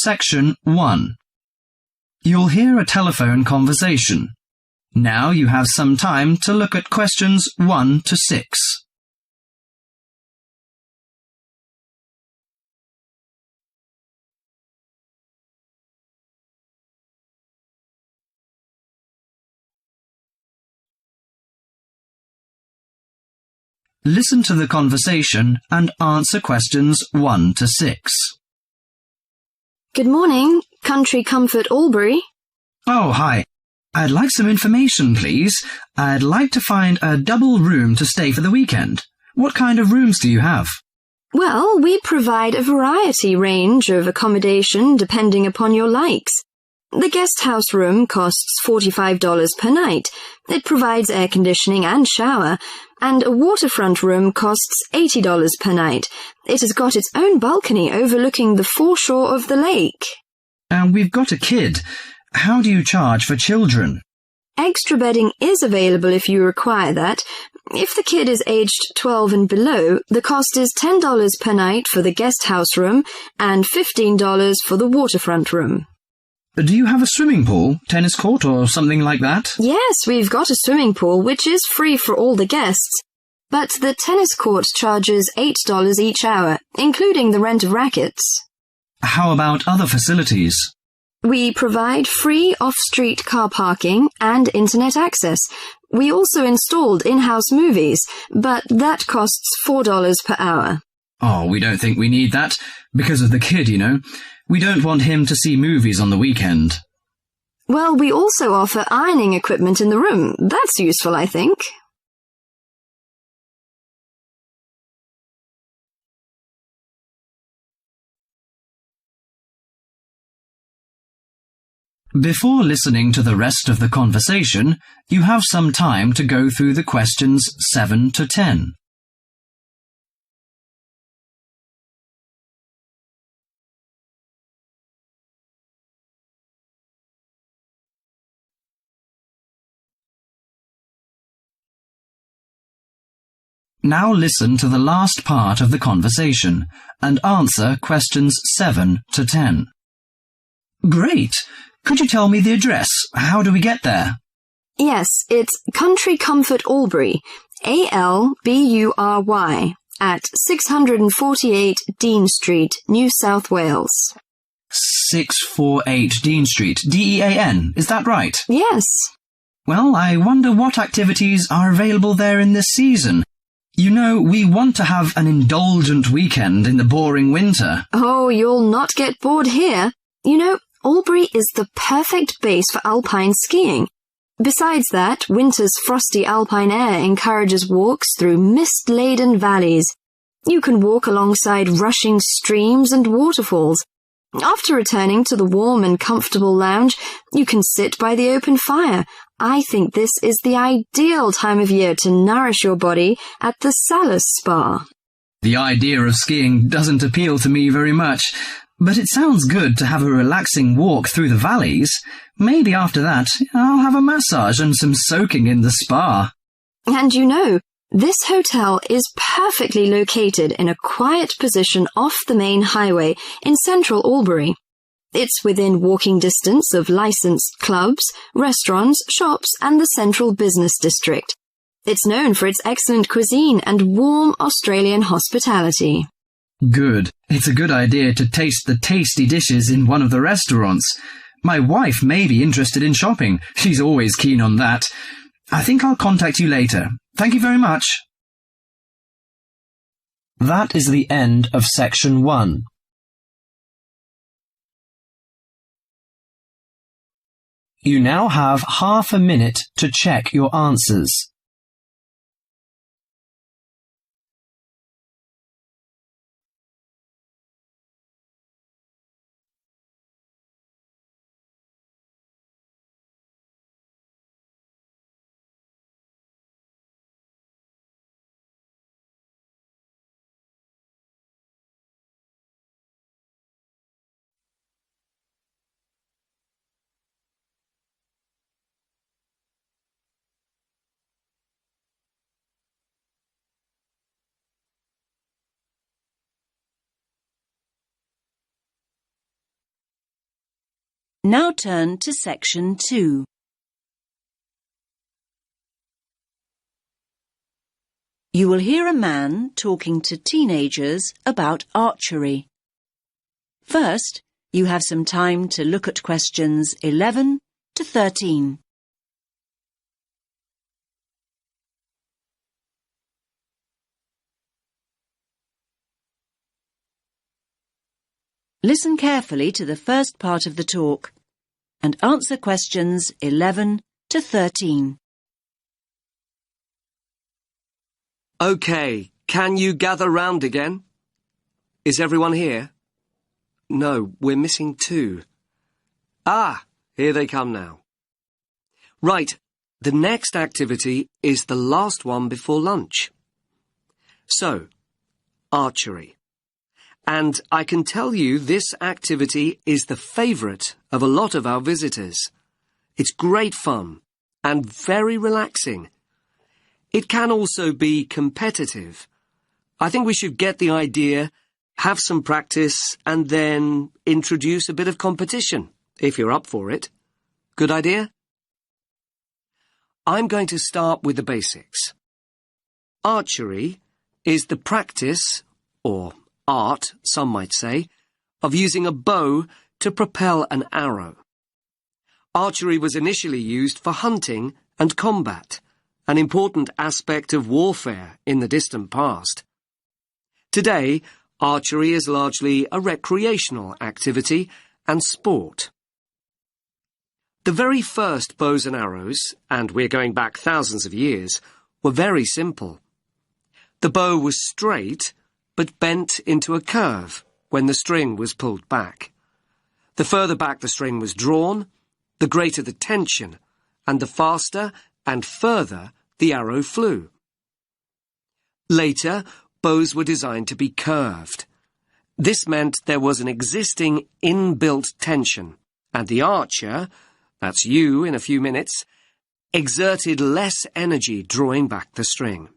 Section 1. You'll hear a telephone conversation. Now you have some time to look at questions 1 to 6. Listen to the conversation and answer questions 1 to 6. Good morning, Country Comfort Albury. Oh, hi. I'd like some information, please. I'd like to find a double room to stay for the weekend. What kind of rooms do you have? Well, we provide a variety range of accommodation depending upon your likes. The guest house room costs $45 per night. It provides air conditioning and shower, and a waterfront room costs $80 per night. It has got its own balcony overlooking the foreshore of the lake. We've got a kid. How do you charge for children? Extra bedding is available if you require that. If the kid is aged 12 and below, the cost is $10 per night for the guest house room and $15 for the waterfront room. Do you have a swimming pool, tennis court, or something like that? Yes, we've got a swimming pool, which is free for all the guests. But the tennis court charges $8 each hour, including the rent of rackets. How about other facilities? We provide free off-street car parking and internet access. We also installed in-house movies, but that costs $4 per hour. Oh, we don't think we need that. Because of the kid, you know. We don't want him to see movies on the weekend. Well, we also offer ironing equipment in the room. That's useful, I think. Before listening to the rest of the conversation, you have some time to go through the questions 7 to 10. Now listen to the last part of the conversation and answer questions 7 to 10. Great! Could you tell me the address? How do we get there? Yes, it's Country Comfort Albury, Albury, at 648 Dean Street, New South Wales. 648 Dean Street, Dean, is that right? Yes. Well, I wonder what activities are available there in this season. You know, we want to have an indulgent weekend in the boring winter. Oh, you'll not get bored here. You know, Albury is the perfect base for alpine skiing. Besides that, winter's frosty alpine air encourages walks through mist-laden valleys. You can walk alongside rushing streams and waterfalls. After returning to the warm and comfortable lounge, you can sit by the open fire. I think this is the ideal time of year to nourish your body at the Salus Spa. The idea of skiing doesn't appeal to me very much, but it sounds good to have a relaxing walk through the valleys. Maybe after that, I'll have a massage and some soaking in the spa. And you know, this hotel is perfectly located in a quiet position off the main highway in central Albury. It's within walking distance of licensed clubs, restaurants, shops, and the central business district. It's known for its excellent cuisine and warm Australian hospitality. Good. It's a good idea to taste the tasty dishes in one of the restaurants. My wife may be interested in shopping. She's always keen on that. I think I'll contact you later. Thank you very much. That is the end of section 1. You now have half a minute to check your answers. Now turn to Section 2. You will hear a man talking to teenagers about archery. First, you have some time to look at questions 11 to 13. Listen carefully to the first part of the talk and answer questions 11 to 13. OK, can you gather round again? Is everyone here? No, we're missing 2. Ah, here they come now. Right, the next activity is the last one before lunch. So, archery. And I can tell you this activity is the favourite of a lot of our visitors. It's great fun and very relaxing. It can also be competitive. I think we should get the idea, have some practice, and then introduce a bit of competition, if you're up for it. Good idea? I'm going to start with the basics. Archery is the practice, or art, some might say, of using a bow to propel an arrow. Archery was initially used for hunting and combat, an important aspect of warfare in the distant past. Today, archery is largely a recreational activity and sport. The very first bows and arrows, and we're going back thousands of years, were very simple. The bow was straight, but bent into a curve when the string was pulled back. The further back the string was drawn, the greater the tension, and the faster and further the arrow flew. Later, bows were designed to be curved. This meant there was an existing inbuilt tension, and the archer, that's you in a few minutes, exerted less energy drawing back the string.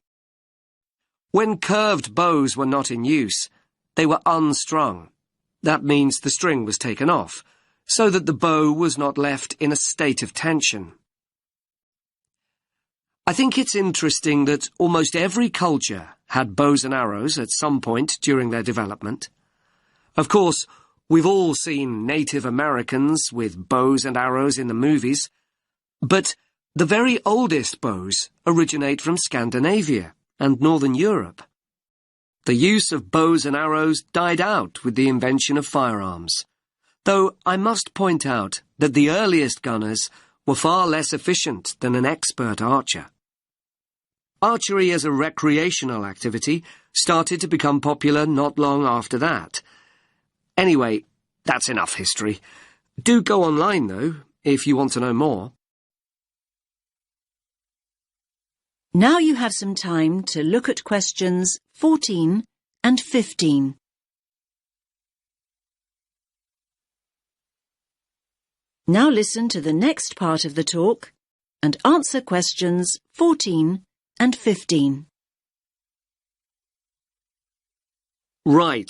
When curved bows were not in use, they were unstrung. That means the string was taken off, so that the bow was not left in a state of tension. I think it's interesting that almost every culture had bows and arrows at some point during their development. Of course, we've all seen Native Americans with bows and arrows in the movies, but the very oldest bows originate from Scandinavia and Northern Europe. The use of bows and arrows died out with the invention of firearms, though I must point out that the earliest gunners were far less efficient than an expert archer. Archery as a recreational activity started to become popular not long after that. Anyway, that's enough history. Do go online, though, if you want to know more. Now you have some time to look at questions 14 and 15. Now listen to the next part of the talk and answer questions 14 and 15. Right,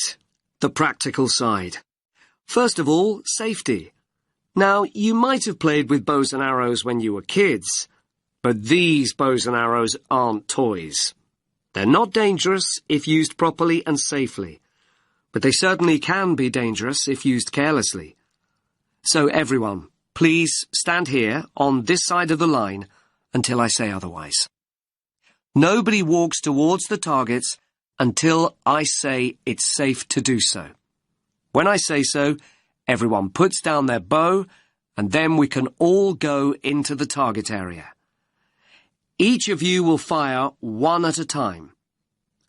the practical side. First of all, safety. Now, you might have played with bows and arrows when you were kids, but these bows and arrows aren't toys. They're not dangerous if used properly and safely, but they certainly can be dangerous if used carelessly. So everyone, please stand here on this side of the line until I say otherwise. Nobody walks towards the targets until I say it's safe to do so. When I say so, everyone puts down their bow, and then we can all go into the target area. Each of you will fire one at a time.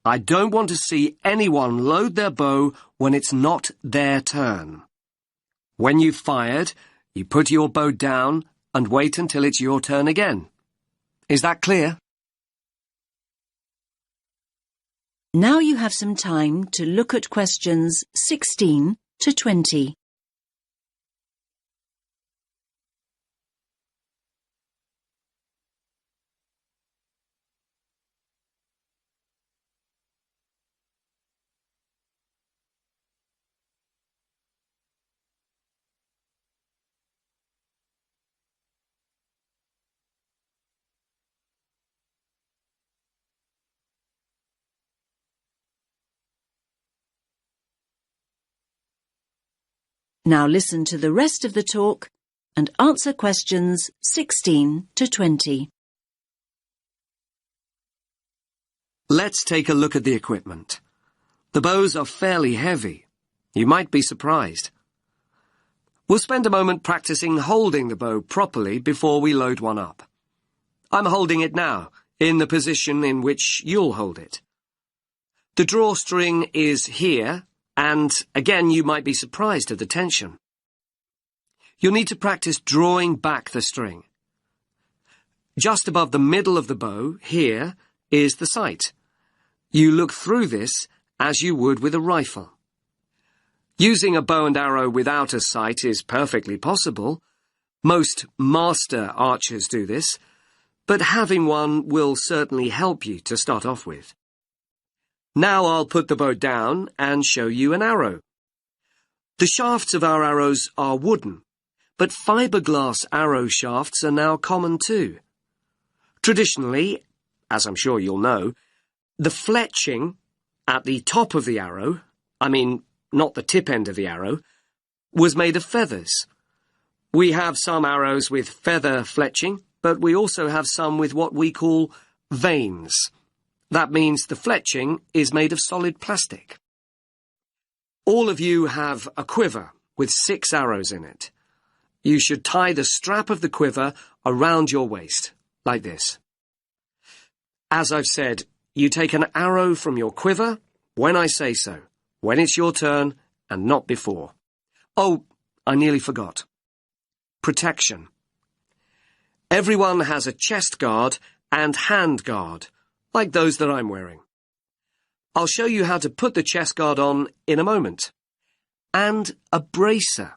I don't want to see anyone load their bow when it's not their turn. When you've fired, you put your bow down and wait until it's your turn again. Is that clear? Now you have some time to look at questions 16 to 20. Now listen to the rest of the talk and answer questions 16 to 20. Let's take a look at the equipment. The bows are fairly heavy. You might be surprised. We'll spend a moment practicing holding the bow properly before we load one up. I'm holding it now, in the position in which you'll hold it. The drawstring is here, and again you might be surprised at the tension. You'll need to practice drawing back the string. Just above the middle of the bow, here, is the sight. You look through this as you would with a rifle. Using a bow and arrow without a sight is perfectly possible. Most master archers do this, but having one will certainly help you to start off with. Now I'll put the bow down and show you an arrow. The shafts of our arrows are wooden, but fiberglass arrow shafts are now common too. Traditionally, as I'm sure you'll know, the fletching at the top of the arrow, not the tip end of the arrow, was made of feathers. We have some arrows with feather fletching, but we also have some with what we call vanes. That means the fletching is made of solid plastic. All of you have a quiver with 6 arrows in it. You should tie the strap of the quiver around your waist, like this. As I've said, you take an arrow from your quiver when I say so, when it's your turn and not before. Oh, I nearly forgot. Protection. Everyone has a chest guard and hand guard, like those that I'm wearing. I'll show you how to put the chest guard on in a moment. And a bracer.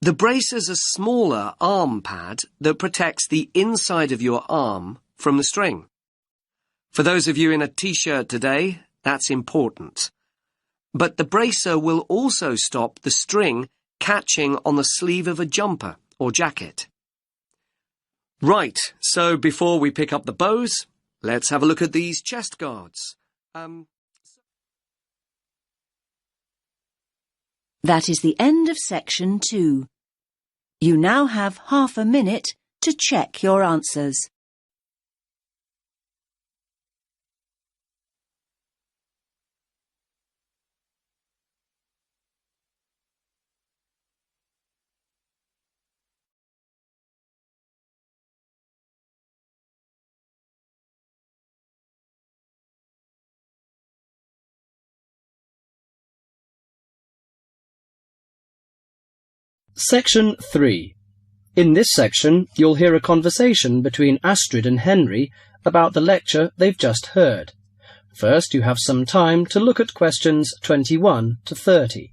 The bracer's a smaller arm pad that protects the inside of your arm from the string. For those of you in a t-shirt today, that's important. But the bracer will also stop the string catching on the sleeve of a jumper or jacket. Right, so before we pick up the bows, let's have a look at these chest guards. That is the end of section 2. You now have half a minute to check your answers. Section 3. In this section, you'll hear a conversation between Astrid and Henry about the lecture they've just heard. First, you have some time to look at questions 21 to 30.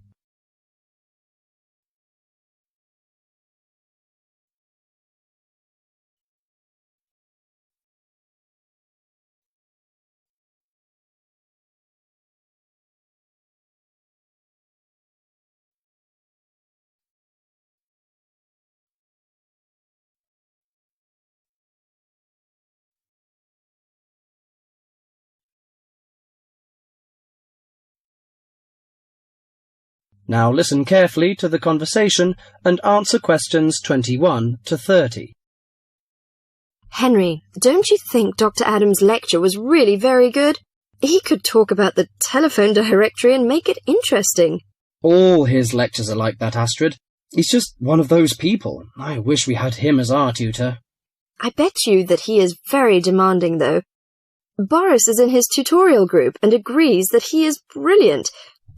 Now listen carefully to the conversation and answer questions 21 to 30. Henry, don't you think Dr. Adams' lecture was really very good? He could talk about the telephone directory and make it interesting. All his lectures are like that, Astrid. He's just one of those people. I wish we had him as our tutor. I bet you that he is very demanding, though. Boris is in his tutorial group and agrees that he is brilliant,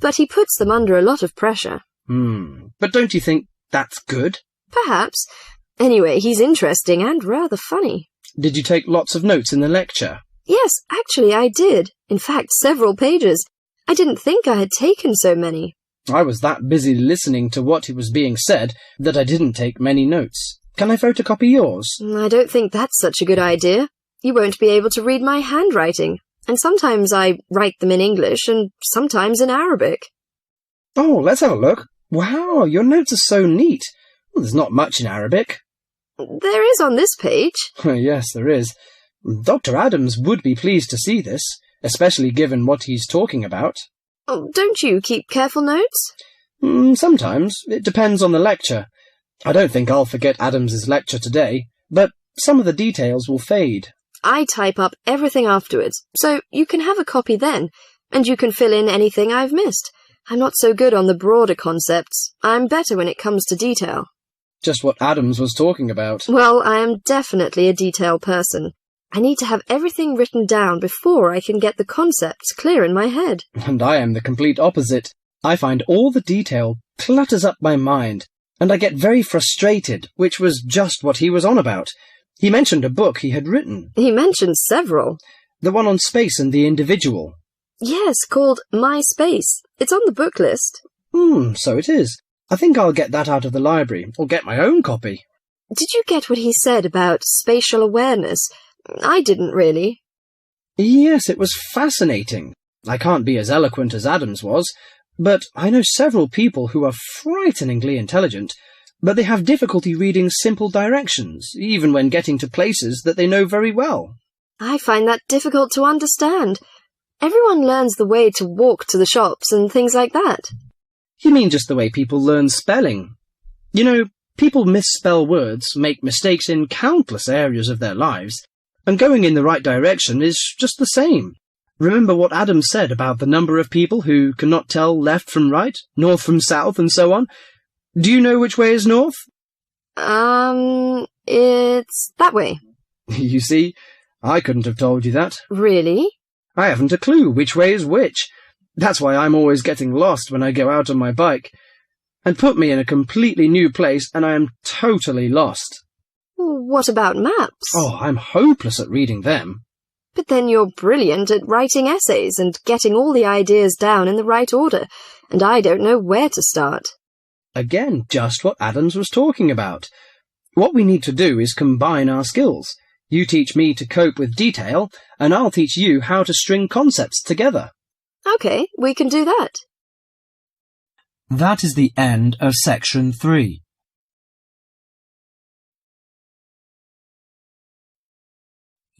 but he puts them under a lot of pressure. But don't you think that's good? Perhaps. Anyway, he's interesting and rather funny. Did you take lots of notes in the lecture? Yes, actually I did. In fact, several pages. I didn't think I had taken so many. I was that busy listening to what was being said that I didn't take many notes. Can I photocopy yours? I don't think that's such a good idea. You won't be able to read my handwriting. And sometimes I write them in English and sometimes in Arabic. Oh, let's have a look. Wow, your notes are so neat. Well, there's not much in Arabic. There is on this page. Yes, there is. Dr. Adams would be pleased to see this, especially given what he's talking about. Oh, don't you keep careful notes? Sometimes. It depends on the lecture. I don't think I'll forget Adams's lecture today, but some of the details will fade. I type up everything afterwards, so you can have a copy then, and you can fill in anything I've missed. I'm not so good on the broader concepts. I'm better when it comes to detail. Just what Adams was talking about. Well, I am definitely a detail person. I need to have everything written down before I can get the concepts clear in my head. And I am the complete opposite. I find all the detail clutters up my mind, and I get very frustrated, which was just what he was on about. He mentioned a book he had written. He mentioned several. The one on space and the individual. Yes, called My Space. It's on the book list. So it is. I think I'll get that out of the library, or get my own copy. Did you get what he said about spatial awareness? I didn't really. Yes, it was fascinating. I can't be as eloquent as Adams was, but I know several people who are frighteningly intelligent, but they have difficulty reading simple directions, even when getting to places that they know very well. I find that difficult to understand. Everyone learns the way to walk to the shops and things like that. You mean just the way people learn spelling? You know, people misspell words, make mistakes in countless areas of their lives, and going in the right direction is just the same. Remember what Adam said about the number of people who cannot tell left from right, north from south, and so on? Do you know which way is north? It's that way. You see, I couldn't have told you that. Really? I haven't a clue which way is which. That's why I'm always getting lost when I go out on my bike. And put me in a completely new place and I am totally lost. What about maps? Oh, I'm hopeless at reading them. But then you're brilliant at writing essays and getting all the ideas down in the right order, and I don't know where to start. Again, just what Adams was talking about. What we need to do is combine our skills. You teach me to cope with detail, and I'll teach you how to string concepts together. Okay, we can do that. That is the end of section 3.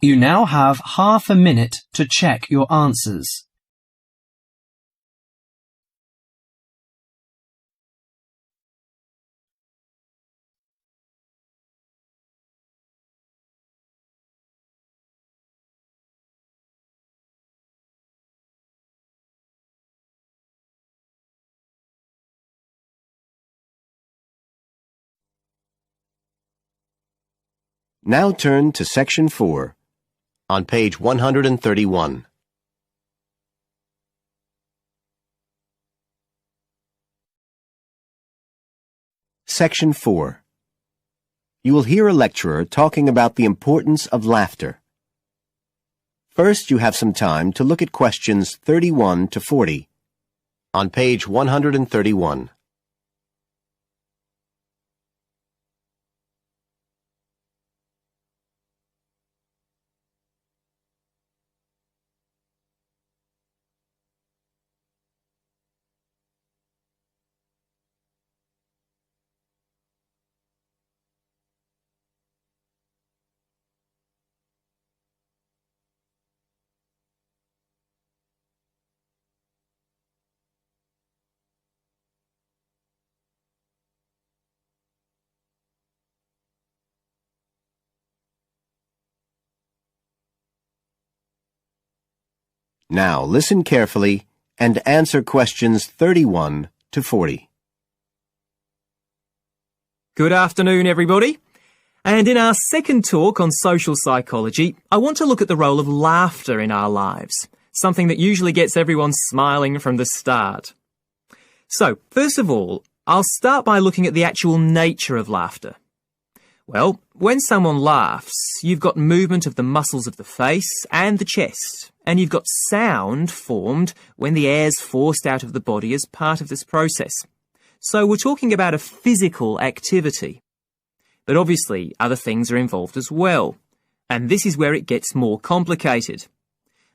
You now have half a minute to check your answers. Now turn to section 4. On page 131. Section 4. You will hear a lecturer talking about the importance of laughter. First, you have some time to look at questions 31 to 40 on page 131. Now listen carefully and answer questions 31 to 40. Good afternoon, everybody. And in our second talk on social psychology, I want to look at the role of laughter in our lives, something that usually gets everyone smiling from the start. So, first of all, I'll start by looking at the actual nature of laughter. Well, when someone laughs, you've got movement of the muscles of the face and the chest, and you've got sound formed when the air's forced out of the body as part of this process. So we're talking about a physical activity. But obviously, other things are involved as well, and this is where it gets more complicated.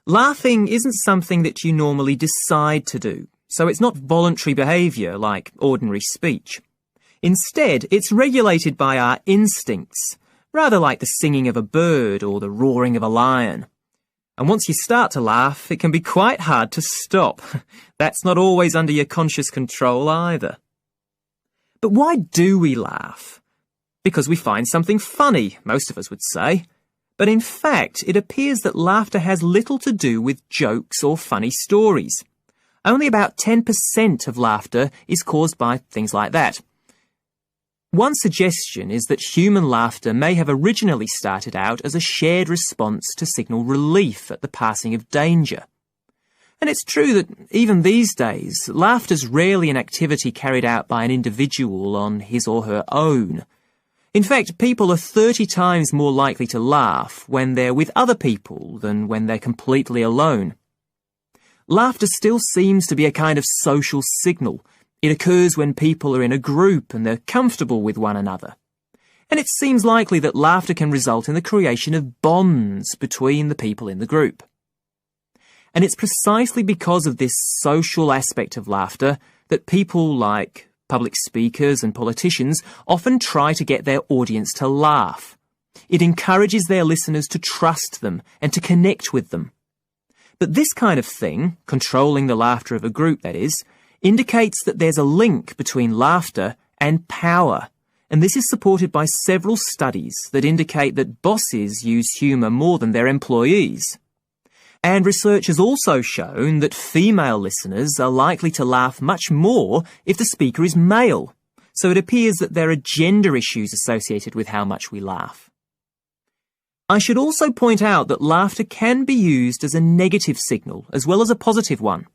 Laughing isn't something that you normally decide to do, so it's not voluntary behaviour like ordinary speech. Instead, it's regulated by our instincts, rather like the singing of a bird or the roaring of a lion. And once you start to laugh, it can be quite hard to stop. That's not always under your conscious control either. But why do we laugh? Because we find something funny, most of us would say. But in fact, it appears that laughter has little to do with jokes or funny stories. Only about 10% of laughter is caused by things like that. One suggestion is that human laughter may have originally started out as a shared response to signal relief at the passing of danger. And it's true that even these days, laughter's rarely an activity carried out by an individual on his or her own. In fact, people are 30 times more likely to laugh when they're with other people than when they're completely alone. Laughter still seems to be a kind of social signal. It occurs when people are in a group and they're comfortable with one another. And it seems likely that laughter can result in the creation of bonds between the people in the group. And it's precisely because of this social aspect of laughter that people like public speakers and politicians often try to get their audience to laugh. It encourages their listeners to trust them and to connect with them. But this kind of thing, controlling the laughter of a group that is, indicates that there's a link between laughter and power. And this is supported by several studies that indicate that bosses use humour more than their employees. And research has also shown that female listeners are likely to laugh much more if the speaker is male. So it appears that there are gender issues associated with how much we laugh. I should also point out that laughter can be used as a negative signal as well as a positive one.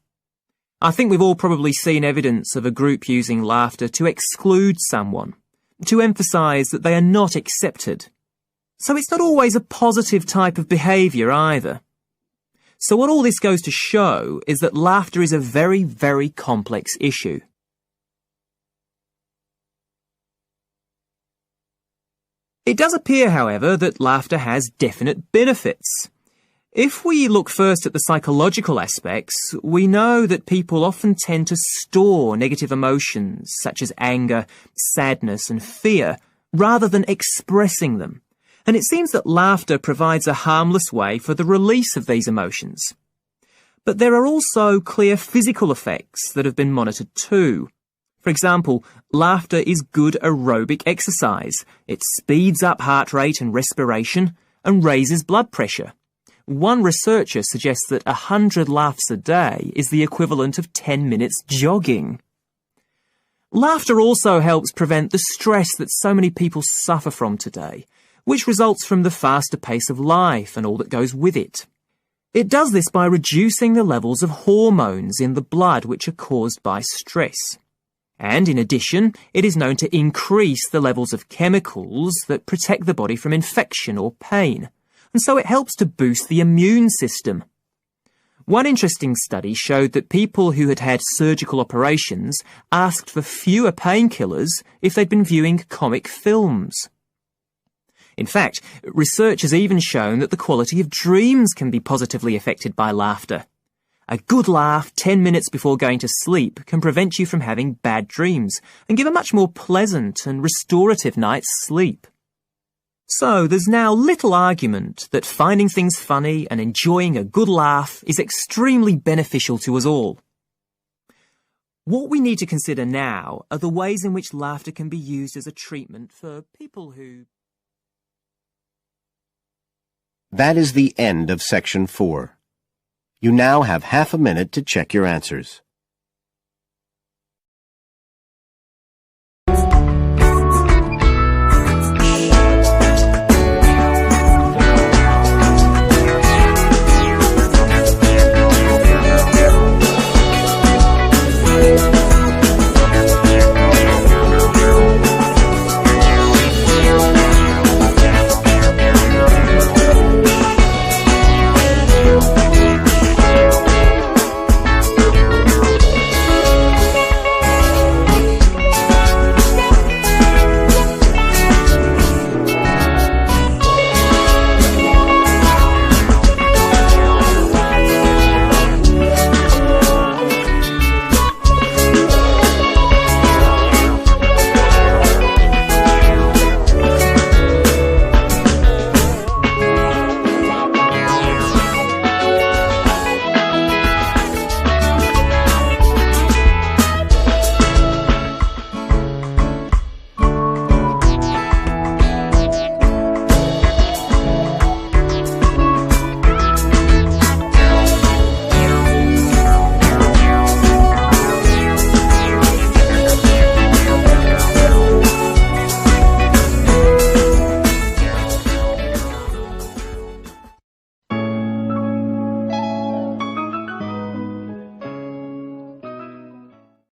I think we've all probably seen evidence of a group using laughter to exclude someone, to emphasise that they are not accepted. So it's not always a positive type of behaviour either. So what all this goes to show is that laughter is a very, very complex issue. It does appear, however, that laughter has definite benefits. If we look first at the psychological aspects, we know that people often tend to store negative emotions such as anger, sadness and fear, rather than expressing them. And it seems that laughter provides a harmless way for the release of these emotions. But there are also clear physical effects that have been monitored too. For example, laughter is good aerobic exercise. It speeds up heart rate and respiration and raises blood pressure. One researcher suggests that 100 laughs a day is the equivalent of 10 minutes jogging. Laughter also helps prevent the stress that so many people suffer from today, which results from the faster pace of life and all that goes with it. It does this by reducing the levels of hormones in the blood which are caused by stress. And in addition, it is known to increase the levels of chemicals that protect the body from infection or pain, and so it helps to boost the immune system. One interesting study showed that people who had had surgical operations asked for fewer painkillers if they'd been viewing comic films. In fact, research has even shown that the quality of dreams can be positively affected by laughter. A good laugh 10 minutes before going to sleep can prevent you from having bad dreams and give a much more pleasant and restorative night's sleep. So there's now little argument that finding things funny and enjoying a good laugh is extremely beneficial to us all. What we need to consider now are the ways in which laughter can be used as a treatment for people who... That is the end of section 4. You now have half a minute to check your answers.